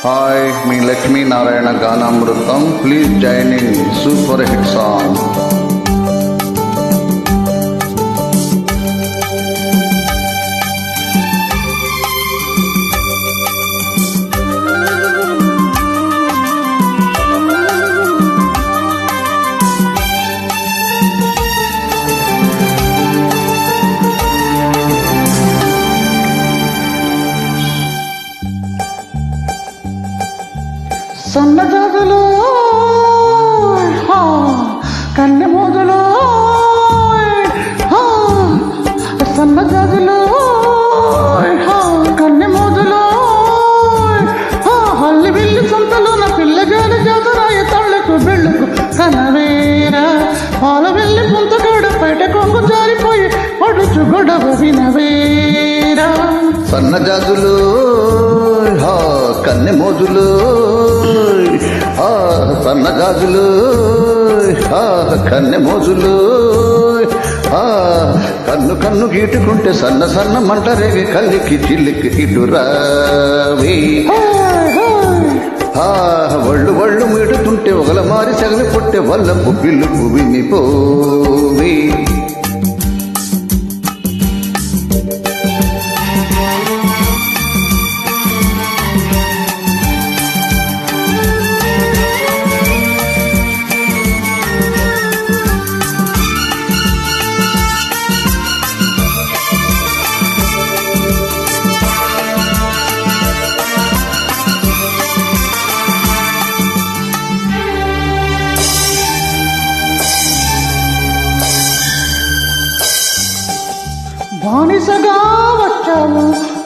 Hi, మీ లక్ష్మీనారాయణ గానామృతం. Please join in super hit song. సన్నజాజులు కన్నె మోజులు సన్నజాజులు కన్నె మోజులు హల్లి బిల్లి సంతలో నా పిల్లగాలి జాతరాయ తళ్ళకు బెళ్ళకు కనవేరా పాల వెళ్ళి పుంతగాడ బయట కొంగు జారిపోయి పడుచు గొడవ వినవేరా. సన్నజాజులు కన్నె మోజులు సన్నజాజులు కన్నె మోజులు కన్ను కన్ను గీటుకుంటే సన్న సన్న మంట రేగి కల్లికి చిల్లికి ఇటురావి. ఒళ్ళు ఒళ్ళు మీటుతుంటే ఒకల మారి సగలి పుట్టే వల్లపు పిల్లుపు వినిపోవి. బానిసగా వచ్చావు,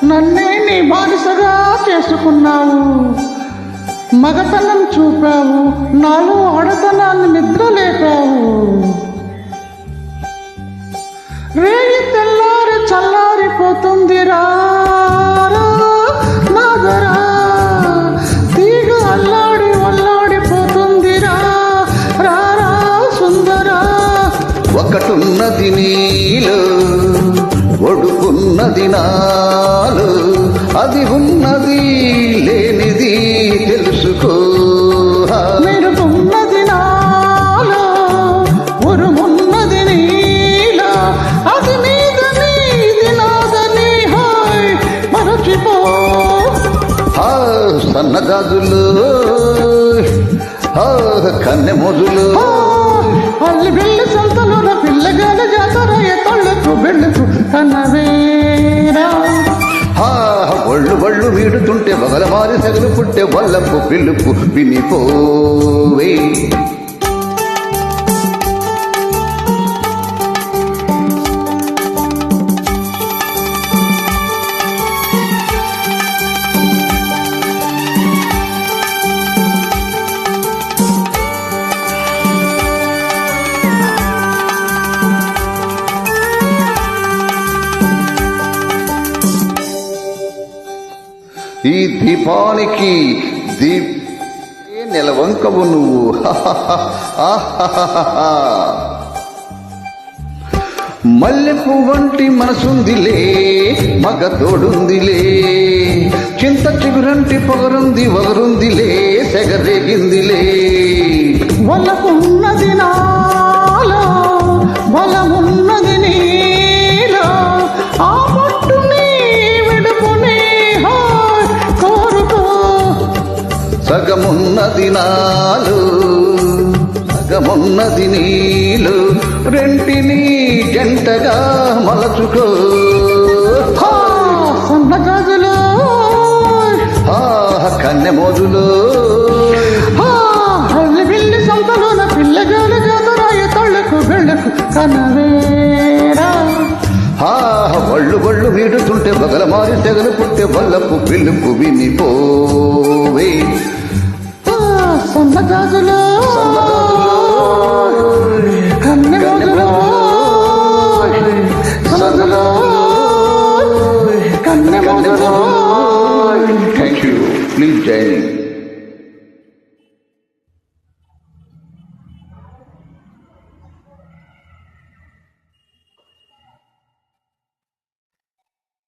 నన్నే నీ బానిసగా చేసుకున్నావు. మగతనం చూపావు, నాలో ఆడతనాన్ని నిద్రలేపావు. రేయి తెల్లారి చల్లారిపోతుందిరా నాగరా, తీగ అల్లాడి అల్లాడిపోతుందిరా రారా సుందరా. ఒకటున్నది నీలో ఒడుకున్నది నాలు, అది ఉన్నది లేనిది తెలుసుకో. మెరుగున్నది నాలో ఉరుమున్నది నీలో, అది నీది నాదని హాయ్ మరచిపో. సన్నజాజులు కన్నె మోజులు అల్లి బిల్లి సంతలో నా పిల్లగాల జాతరయ్య తళ్ళకు బెళ్ళకు కన్నవేరా. ఒళ్ళు ఒళ్ళు వీడుతుంటే వగల మారి సగలు పుట్టే వల్లపు పిల్లుపు వినిపోవే. ఈ దీపానికి నెలవంకవు నువ్వు. మల్లెపు వంటి మనసుందిలే, మగ తోడుందిలే, చింత చిగురంటి పొగరుంది వగరుందిలే, సెగరేగిందిలే. వలకున్నది నాలో బలమున్నది నీలో, ఆ పట్టుని విడుపుని కోరుకో. సగమున్నది నాలు సగమున్నది నీలు, రెంటిని జంటగా మలచుకో. సన్నజాజులు కన్నె మోజులు హల్లి బిల్లి సంతలో నా పిల్లగాల జాతరాయ తళ్ళకు బెళ్ళకు కనవేరా. ఒళ్ళు ఒళ్ళు వీడుతుంటే బగల మారి తెగలు పుట్టే వల్లపు పిల్లుపు వినిపోవే. సన్నజాజులు కన్నె మోజులు కన్నె మోజులు. Thank you. Please join in.